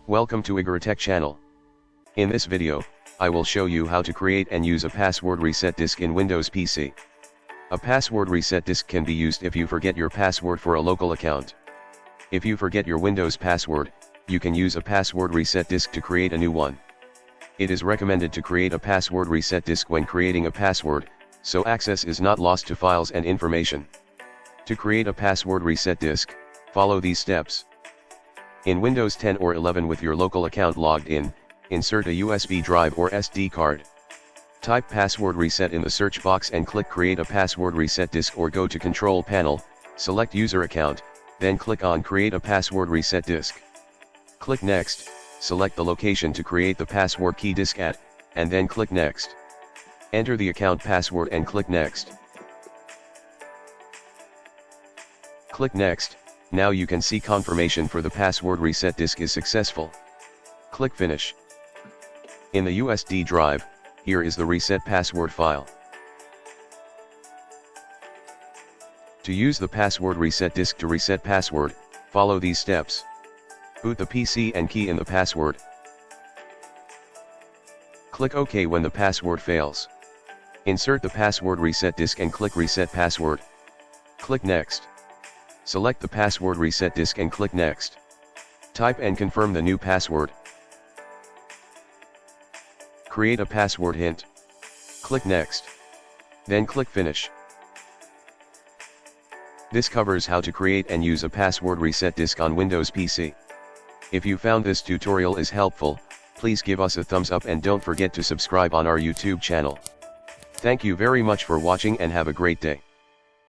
Welcome to IgoroTech channel. In this video, I will show you how to create and use a password reset disk in Windows PC. A password reset disk can be used if you forget your password for a local account. If you forget your Windows password, you can use a password reset disk to create a new one. It is recommended to create a password reset disk when creating a password, so access is not lost to files and information. To create a password reset disk, follow these steps. In Windows 10 or 11 with your local account logged in, insert a USB drive or SD card. Type password reset in the search box and click create a password reset disk, or go to control panel, select user account, then click on create a password reset disk. Click next, select the location to create the password key disk at, and then click next. Enter the account password and click next. Click next. Now you can see confirmation for the password reset disk is successful. Click finish. In the USD drive, here is the reset password file. To use the password reset disk to reset password, follow these steps. Boot the PC and key in the password. Click OK when the password fails. Insert the password reset disk and click reset password. Click next. Select the password reset disk and click next. Type and confirm the new password. Create a password hint. Click next. Then click finish. This covers how to create and use a password reset disk on Windows PC. If you found this tutorial is helpful, please give us a thumbs up and don't forget to subscribe on our YouTube channel. Thank you very much for watching and have a great day.